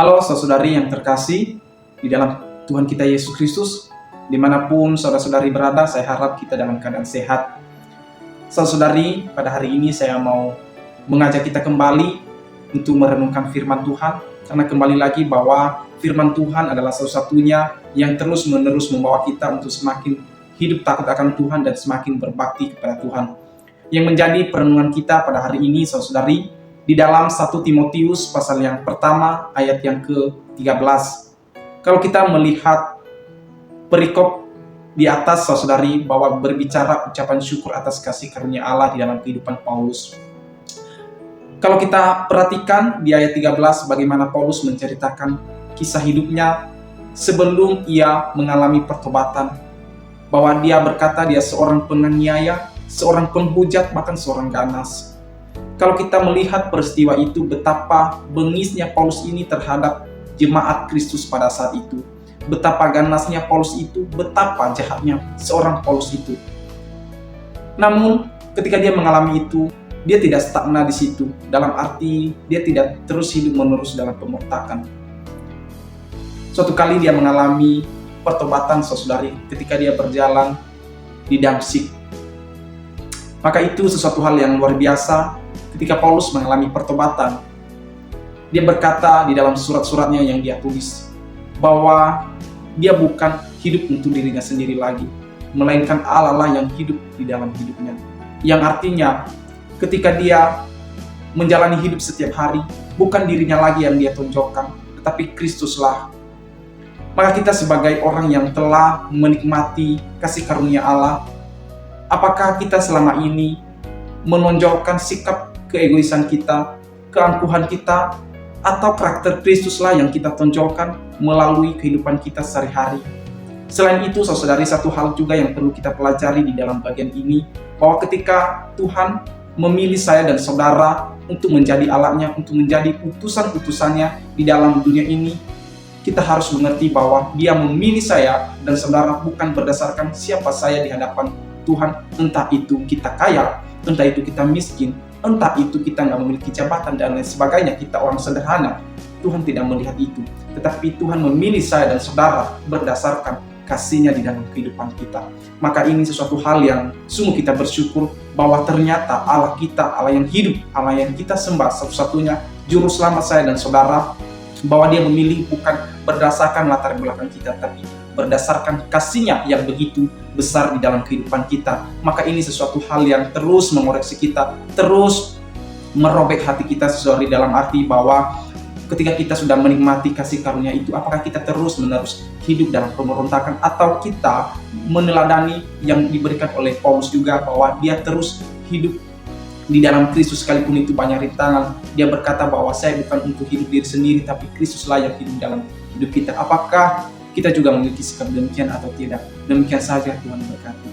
Halo saudari yang terkasih di dalam Tuhan kita Yesus Kristus, dimanapun saudara-saudari berada, saya harap kita dalam keadaan sehat. Saudari, pada hari ini saya mau mengajak kita kembali untuk merenungkan firman Tuhan, karena kembali lagi bahwa firman Tuhan adalah satu-satunya yang terus-menerus membawa kita untuk semakin hidup takut akan Tuhan dan semakin berbakti kepada Tuhan. Yang menjadi perenungan kita pada hari ini, saudari, di dalam 1 Timotius pasal yang pertama ayat yang ke-13. Kalau kita melihat perikop di atas, saudari, bahwa berbicara ucapan syukur atas kasih karunia Allah di dalam kehidupan Paulus. Kalau kita perhatikan di ayat 13 bagaimana Paulus menceritakan kisah hidupnya sebelum ia mengalami pertobatan, bahwa dia berkata dia seorang penganiaya, seorang penghujat, bahkan seorang ganas. Kalau kita melihat peristiwa itu, betapa bengisnya Paulus ini terhadap jemaat Kristus pada saat itu, betapa ganasnya Paulus itu, betapa jahatnya seorang Paulus itu. Namun ketika dia mengalami itu, dia tidak stagnan di situ, dalam arti dia tidak terus hidup menerus dalam pemberontakan. Suatu kali dia mengalami pertobatan, saudari, ketika dia berjalan di Damsyik. Maka itu sesuatu hal yang luar biasa. Ketika Paulus mengalami pertobatan, dia berkata di dalam surat-suratnya yang dia tulis bahwa dia bukan hidup untuk dirinya sendiri lagi, melainkan Allah lah yang hidup di dalam hidupnya. Yang artinya ketika dia menjalani hidup setiap hari, bukan dirinya lagi yang dia tonjolkan, tetapi Kristuslah. Maka kita sebagai orang yang telah menikmati kasih karunia Allah, apakah kita selama ini menonjolkan sikap keegoisan kita, keangkuhan kita, atau karakter Kristuslah yang kita tonjolkan melalui kehidupan kita sehari-hari? Selain itu, saudari, satu hal juga yang perlu kita pelajari di dalam bagian ini, bahwa ketika Tuhan memilih saya dan saudara untuk menjadi alatnya, untuk menjadi utusan-utusannya di dalam dunia ini, kita harus mengerti bahwa Dia memilih saya dan saudara bukan berdasarkan siapa saya di hadapan Tuhan, entah itu kita kaya, entah itu kita miskin, entah itu kita nggak memiliki jabatan dan lain sebagainya, kita orang sederhana. Tuhan tidak melihat itu, tetapi Tuhan memilih saya dan saudara berdasarkan kasih-Nya di dalam kehidupan kita. Maka ini sesuatu hal yang sungguh kita bersyukur bahwa ternyata Allah kita, Allah yang hidup, Allah yang kita sembah, satu-satunya juru selamat saya dan saudara, bahwa Dia memilih bukan berdasarkan latar belakang kita, tapi berdasarkan kasih-Nya yang begitu besar di dalam kehidupan kita. Maka ini sesuatu hal yang terus mengoreksi kita, terus merobek hati kita, saudari, dalam arti bahwa ketika kita sudah menikmati kasih karunia itu, apakah kita terus menerus hidup dalam pemberontakan, atau kita meneladani yang diberikan oleh Paulus juga, bahwa dia terus hidup di dalam Kristus sekalipun itu banyak rintangan. Dia berkata bahwa saya bukan untuk hidup diri sendiri, tapi Kristuslah yang hidup dalam hidup kita. Apakah kita juga memiliki sikap demikian atau tidak? Demikian saja, Tuhan berkati.